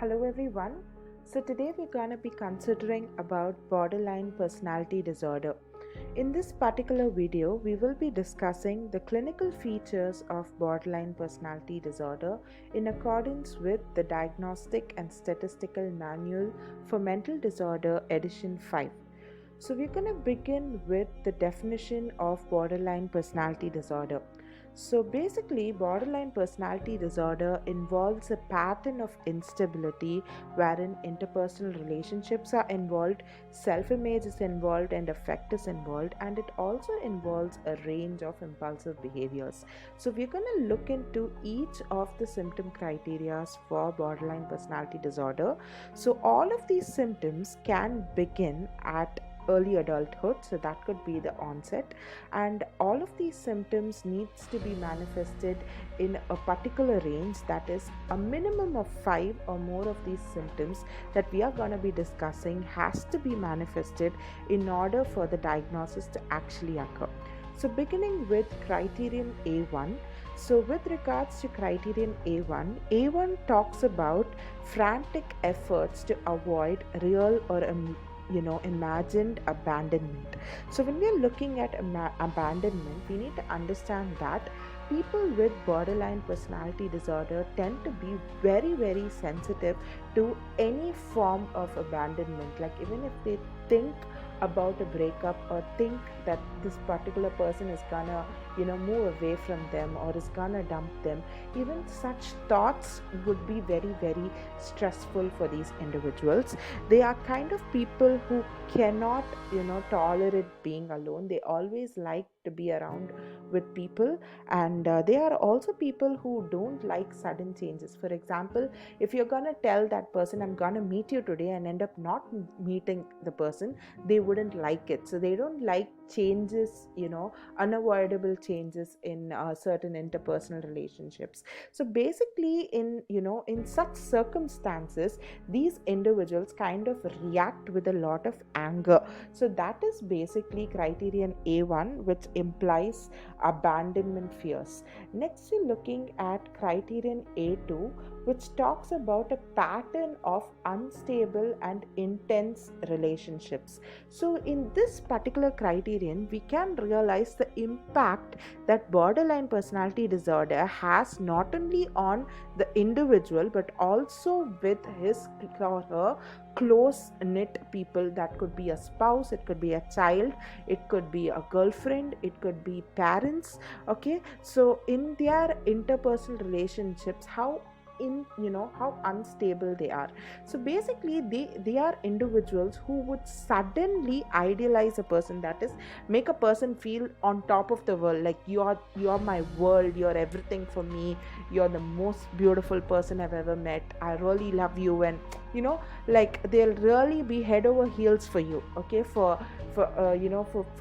Hello everyone. So today we're going to be considering about borderline personality disorder. In this particular video, we will be discussing the clinical features of borderline personality disorder in accordance with the Diagnostic and Statistical Manual for Mental Disorder edition 5. So we're going to begin with the definition of borderline personality disorder. So basically, borderline personality disorder involves a pattern of instability wherein interpersonal relationships are involved, self image is involved, and affect is involved, and it also involves a range of impulsive behaviors. So, we're going to look into each of the symptom criteria for borderline personality disorder. So, all of these symptoms can begin at early adulthood, so that could be the onset, and all of these symptoms needs to be manifested in a particular range, that is a minimum of 5 or more of these symptoms that we are going to be discussing has to be manifested in order for the diagnosis to actually occur. So beginning with criterion A1. So with regards to criterion A1 talks about frantic efforts to avoid real or imagined abandonment. So when we are looking at abandonment, we need to understand that people with borderline personality disorder tend to be very very sensitive to any form of abandonment. Like even if they think about a breakup or think that this particular person is gonna move away from them or is gonna dump them, even such thoughts would be very very stressful for these individuals. They are kind of people who cannot tolerate being alone. They always like to be around with people, and they are also people who don't like sudden changes. For example, if you're gonna tell that person, I'm gonna meet you today, and end up not meeting the person, they wouldn't like it. So they don't like changes, unavoidable changes in certain interpersonal relationships. So basically, in such circumstances, these individuals kind of react with a lot of anger. So that is basically criterion A1, which implies abandonment fears. Next, we're looking at criterion A2, which talks about a pattern of unstable and intense relationships. So in this particular criterion, we can realize the impact that borderline personality disorder has not only on the individual but also with his or her close knit people. That could be a spouse, it could be a child, it could be a girlfriend, it could be parents. Okay, so in their interpersonal relationships, how how unstable they are. So basically, they are individuals who would suddenly idealize a person, that is make a person feel on top of the world, like you're my world, you're everything for me, you're the most beautiful person I've ever met, I really love you. And like they'll really be head over heels for you, okay, for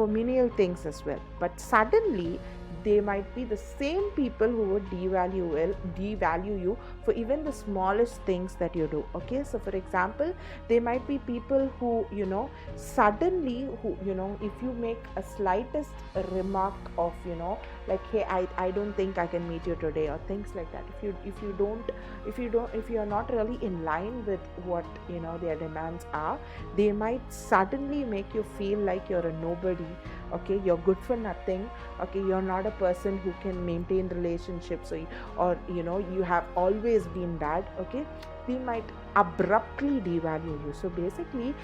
menial things as well. But suddenly they might be the same people who would devalue you for even the smallest things that you do. Okay, so for example, they might be people who suddenly who if you make a slightest remark of like, hey, I don't think I can meet you today, or things like that, if you're not really in line with what their demands are, they might suddenly make you feel like you're a nobody. Okay, you're good for nothing. Okay, you're not a person who can maintain relationships, or you have always been bad. Okay, they might abruptly devalue you. So basically,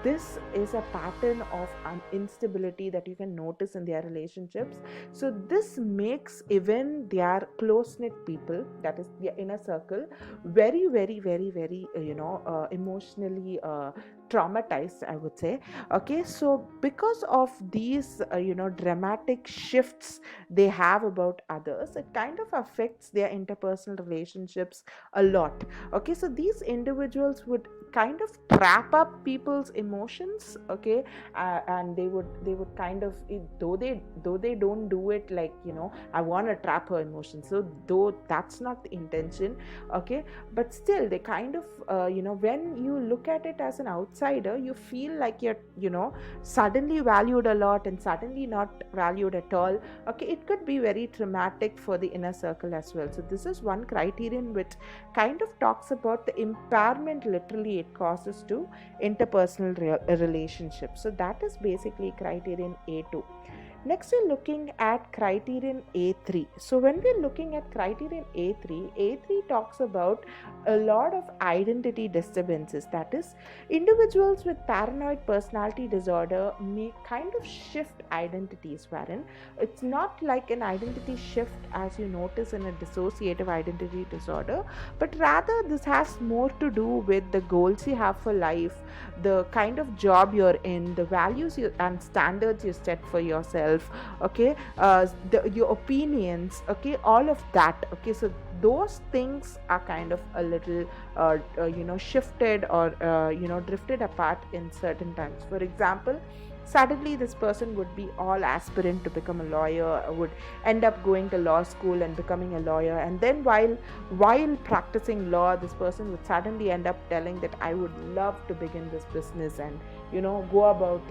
this is a pattern of instability that you can notice in their relationships. So this makes even their close knit people, that is their inner circle, very very very very emotionally traumatized, I would say. Okay, so because of these dramatic shifts they have about others, it kind of affects their interpersonal relationships a lot. Okay, so these individuals would kind of trap up people's emotions, okay, and they would kind of, though they don't do it like, I want to trap her emotions, so though that's not the intention, okay, but still they kind of, when you look at it as an outsider, you feel like you're, suddenly valued a lot and suddenly not valued at all, okay. It could be very traumatic for the inner circle as well. So this is one criterion which kind of talks about the impairment literally it causes to interpersonal relationships. So that is basically criterion A2. Next, we're looking at criterion A3. So, when we're looking at criterion A3, A3 talks about a lot of identity disturbances. That is, individuals with paranoid personality disorder may kind of shift identities, wherein it's not like an identity shift as you notice in a dissociative identity disorder, but rather this has more to do with the goals you have for life, the kind of job you're in, the values and standards you set for yourself, okay, your opinions, okay, all of that, okay. So those things are kind of a little shifted or drifted apart in certain times. For example, suddenly this person would be all aspirant to become a lawyer, would end up going to law school and becoming a lawyer, and then while practicing law, this person would suddenly end up telling that I would love to begin this business, and go about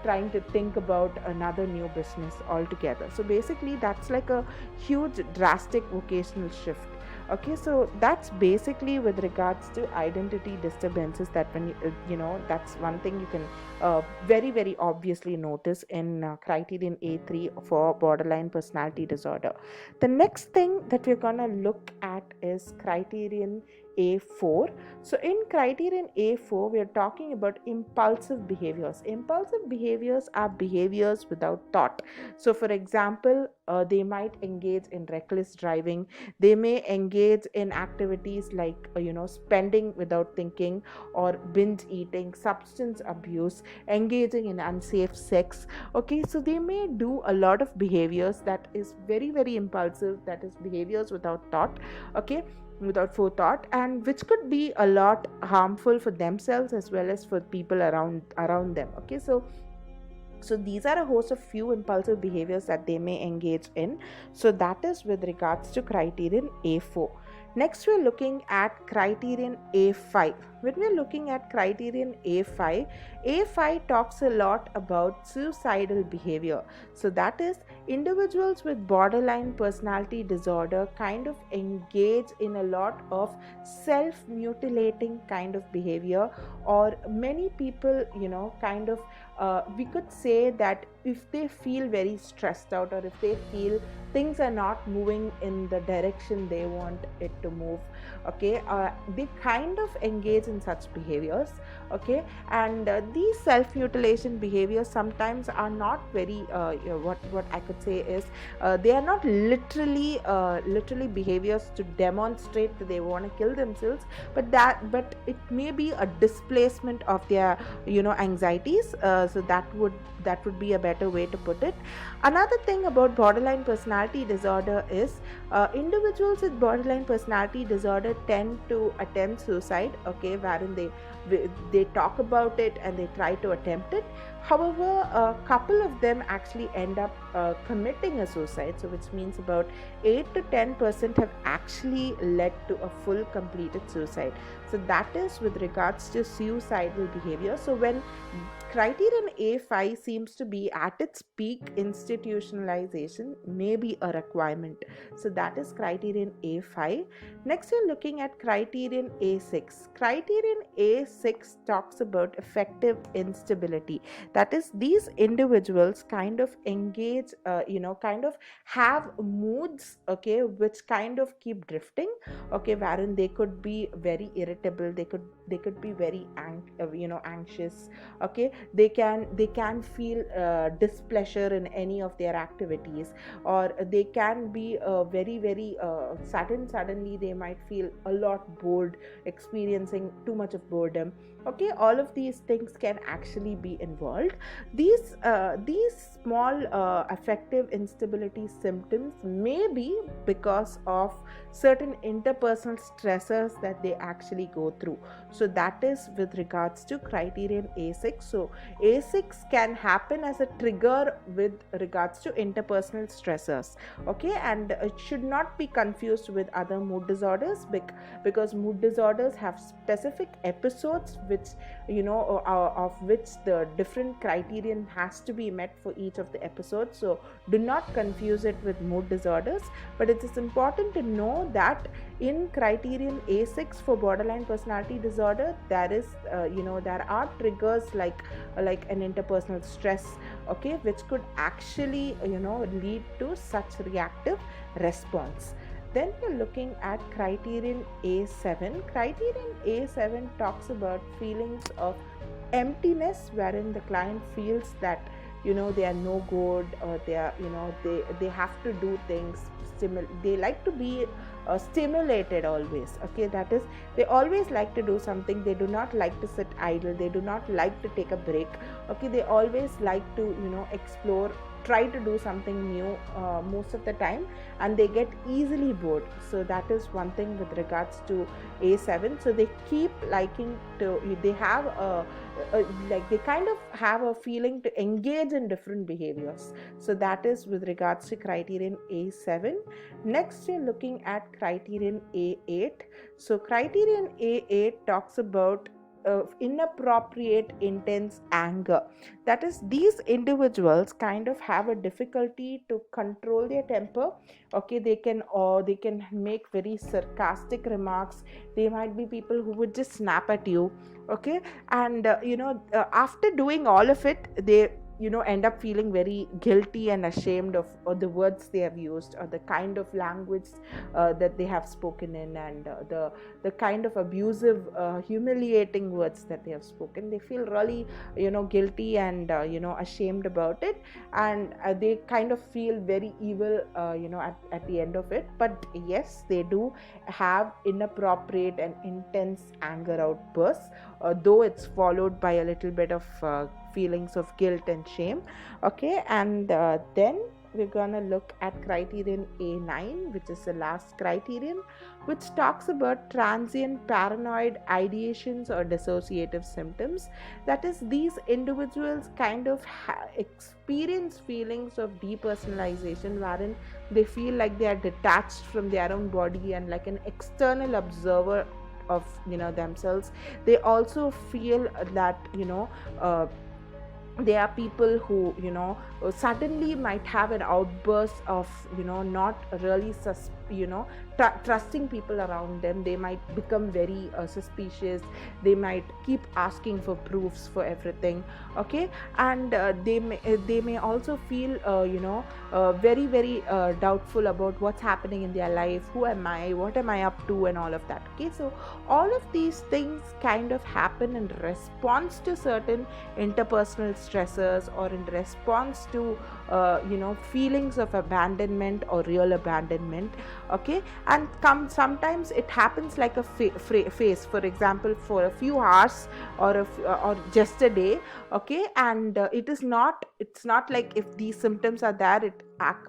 trying to think about another new business altogether. So basically that's like a huge drastic vocational shift. Okay, so that's basically with regards to identity disturbances, that when that's one thing you can very very obviously notice in criterion A3 for borderline personality disorder. The next thing that we're gonna look at is criterion A4. So in criterion A4, we are talking about impulsive behaviors. Impulsive behaviors are behaviors without thought. So for example, they might engage in reckless driving, they may engage in activities like spending without thinking, or binge eating, substance abuse, engaging in unsafe sex, okay. So they may do a lot of behaviors that is very very impulsive, that is behaviors without thought, okay, without forethought, and which could be a lot harmful for themselves as well as for people around them, okay. So these are a host of few impulsive behaviors that they may engage in. So that is with regards to criterion A4. Next, we're looking at criterion A5. When we're looking at criterion A5, A5 talks a lot about suicidal behavior. So that is, individuals with borderline personality disorder kind of engage in a lot of self-mutilating kind of behavior, or many people, kind of we could say that if they feel very stressed out, or if they feel things are not moving in the direction they want it to move, okay, they kind of engage in such behaviors, okay. And these self-mutilation behaviors sometimes are not very what I could say is they are not literally behaviors to demonstrate that they want to kill themselves, but it may be a displacement of their anxieties. So that would be a better way to put it. Another thing about borderline personality disorder is individuals with borderline personality disorder tend to attempt suicide, okay, wherein they talk about it and they try to attempt it. However, a couple of them actually end up committing a suicide, so which means about 8 to 10% have actually led to a full completed suicide. So that is with regards to suicidal behavior. So when criterion A5 seems to be at its peak, institutionalization may be a requirement. So that is criterion A5. Next, we're looking at criterion A6. Criterion A6 talks about affective instability. That is, these individuals kind of engage, kind of have moods, okay, which kind of keep drifting, okay, wherein they could be very irritable, they could be very anxious, okay. They can feel displeasure in any of their activities, or they can be very suddenly they might feel a lot bored, experiencing too much of boredom. Okay, all of these things can actually be involved. These small affective instability symptoms may be because of certain interpersonal stressors that they actually go through. So that is with regards to criterion A6. So A6 can happen as a trigger with regards to interpersonal stressors. Okay, and it should not be confused with other mood disorders, because mood disorders have specific episodes which of which the different criterion has to be met for each of the episodes. So do not confuse it with mood disorders. But it is important to know that in criterion A6 for borderline personality disorder, there is there are triggers like an interpersonal stress, okay, which could actually lead to such reactive response. Then we're looking at criterion A7. Criterion A7 talks about feelings of emptiness, wherein the client feels that they are no good, or they are they have to do things. They like to be stimulated always. Okay, that is, they always like to do something. They do not like to sit idle. They do not like to take a break. Okay, they always like to explore, try to do something new most of the time, and they get easily bored. So that is one thing with regards to A7. So they keep liking to, they have they kind of have a feeling to engage in different behaviors. So that is with regards to criterion A7. Next, we're looking at criterion A8. So criterion A8 talks about inappropriate intense anger. That is, these individuals kind of have a difficulty to control their temper. Okay, they can make very sarcastic remarks. They might be people who would just snap at you. Okay, and after doing all of it, they end up feeling very guilty and ashamed of the words they have used, or the kind of language that they have spoken in, and the kind of abusive, humiliating words that they have spoken. They feel really guilty and ashamed about it, and they kind of feel very evil at the end of it. But yes, they do have inappropriate and intense anger outbursts, though it's followed by a little bit of feelings of guilt and shame. Okay, and then we're gonna look at criterion A9, which is the last criterion, which talks about transient paranoid ideations or dissociative symptoms. That is, these individuals kind of experience feelings of depersonalization, wherein they feel like they are detached from their own body and like an external observer of themselves. They also feel that there are people who suddenly might have an outburst of not really trusting people around them. They might become very suspicious. They might keep asking for proofs for everything. Okay, and they may also feel very doubtful about what's happening in their life. Who am I, what am I up to, and all of that. Okay, so all of these things kind of happen in response to certain interpersonal stressors, or in response to feelings of abandonment or real abandonment. Okay, and sometimes it happens like a phase, for example, for a few hours or just a day. Okay, and it's not like if these symptoms are there, it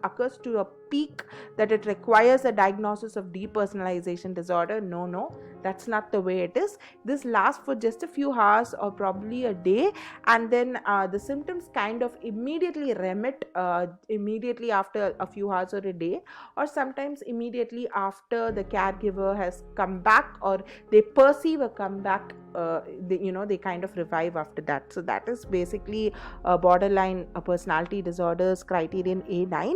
occurs to a peak that it requires a diagnosis of depersonalization disorder. No, that's not the way it is. This lasts for just a few hours or probably a day, and then the symptoms kind of immediately remit immediately after a few hours or a day, or sometimes immediately after the caregiver has come back, or they perceive a comeback. They kind of revive after that. So that is basically borderline personality disorders criterion A9.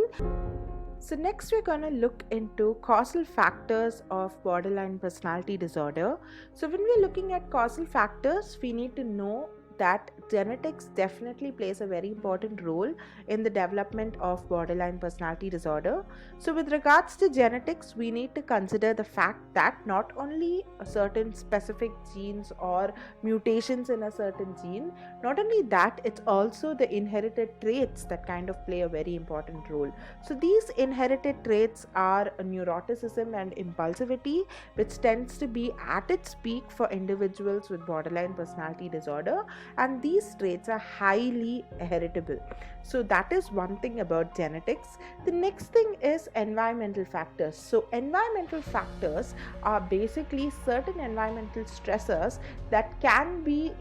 So next we're going to look into causal factors of borderline personality disorder. So when we're looking at causal factors, we need to know that genetics definitely plays a very important role in the development of borderline personality disorder. So, with regards to genetics, we need to consider the fact that not only a certain specific genes or mutations in a certain gene, not only that, it's also the inherited traits that kind of play a very important role. So, these inherited traits are neuroticism and impulsivity, which tends to be at its peak for individuals with borderline personality disorder, and these traits are highly heritable. So that is one thing about genetics. The next thing is environmental factors. So environmental factors are basically certain environmental stressors that can be,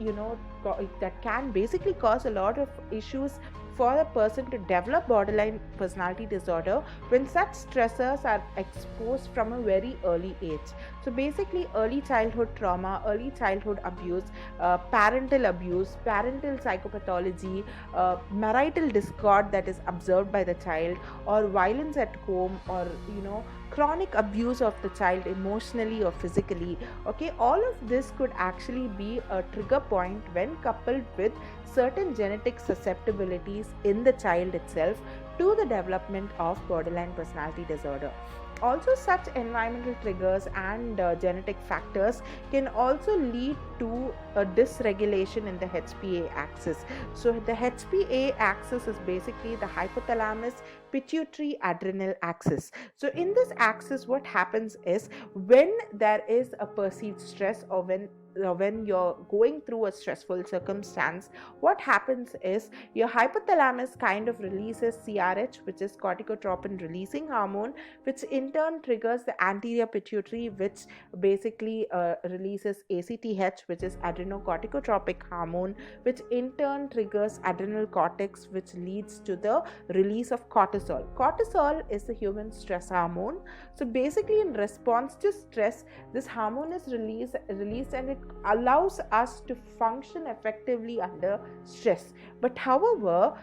that can basically cause a lot of issues for a person to develop borderline personality disorder when such stressors are exposed from a very early age. So basically, early childhood trauma, early childhood abuse, parental abuse, parental psychopathology, marital discord that is observed by the child, or violence at home, or chronic abuse of the child emotionally or physically. Okay, all of this could actually be a trigger point when coupled with certain genetic susceptibilities in the child itself to the development of borderline personality disorder. Also, such environmental triggers and genetic factors can also lead to a dysregulation in the HPA axis. So, the HPA axis is basically the hypothalamus pituitary adrenal axis. So, in this axis, what happens is when there is a perceived stress, or when you're going through a stressful circumstance, what happens is your hypothalamus kind of releases CRH, which is corticotropin releasing hormone, which in turn triggers the anterior pituitary, which basically releases ACTH, which is adrenocorticotropic hormone, which in turn triggers adrenal cortex, which leads to the release of cortisol. Cortisol is the human stress hormone. So basically, in response to stress, this hormone is released and it allows us to function effectively under stress. But however,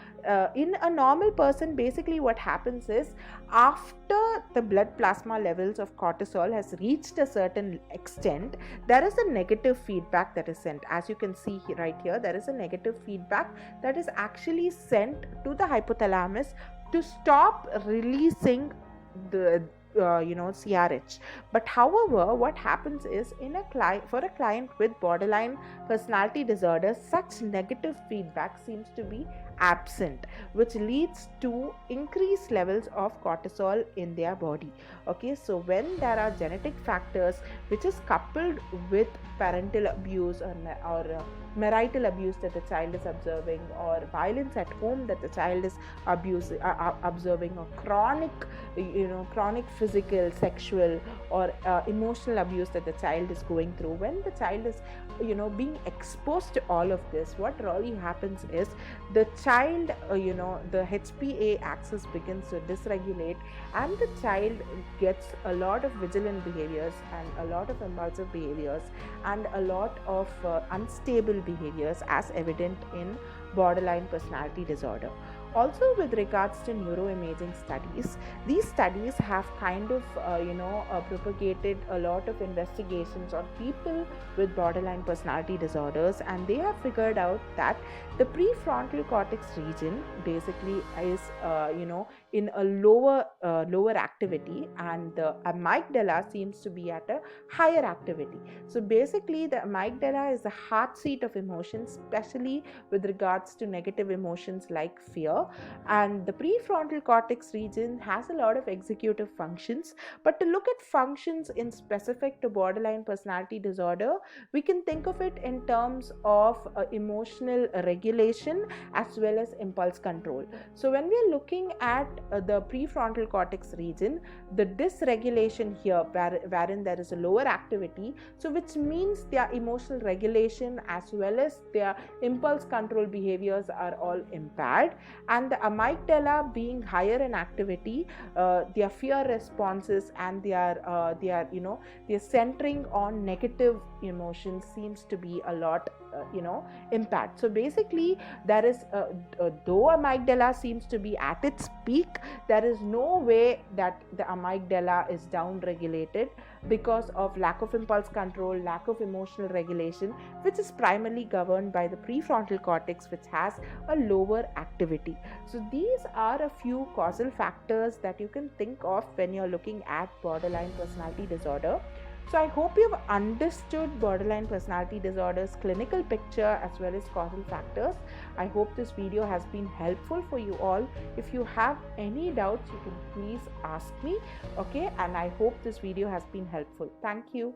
in a normal person, basically what happens is after the blood plasma levels of cortisol has reached a certain extent, there is a negative feedback that is sent. As you can see right here, there is a negative feedback that is actually sent to the hypothalamus to stop releasing the CRH. But however, what happens is for a client with borderline personality disorder, such negative feedback seems to be absent, which leads to increased levels of cortisol in their body. Okay, so when there are genetic factors which is coupled with parental abuse or marital abuse that the child is observing, or violence at home that the child is observing, or chronic physical, sexual, or emotional abuse that the child is going through, when the child is being exposed to all of this, what really happens is the child the HPA axis begins to dysregulate, and the child gets a lot of vigilant behaviors and a lot of impulsive behaviors and a lot of unstable behaviors as evident in borderline personality disorder. Also, with regards to neuroimaging studies, these studies have kind of propagated a lot of investigations on people with borderline personality disorders, and they have figured out that the prefrontal cortex region basically is in a lower activity, and the amygdala seems to be at a higher activity. So basically, the amygdala is the heart seat of emotions, especially with regards to negative emotions like fear, and the prefrontal cortex region has a lot of executive functions. But to look at functions in specific to borderline personality disorder, we can think of it in terms of emotional regulation as well as impulse control. So when we are looking at the prefrontal cortex region, the dysregulation here, wherein there is a lower activity, so which means their emotional regulation as well as their impulse control behaviors are all impaired, and the amygdala being higher in activity, their fear responses and their centering on negative emotions seems to be a lot impaired. So basically, there is though amygdala seems to be at its peak, there is no way that the amygdala is down regulated. because of lack of impulse control, lack of emotional regulation, which is primarily governed by the prefrontal cortex, which has a lower activity. So these are a few causal factors that you can think of when you're looking at borderline personality disorder. So I hope you've understood borderline personality disorder's clinical picture as well as causal factors. I hope this video has been helpful for you all. If you have any doubts, you can please ask me, okay? And I hope this video has been helpful. Thank you.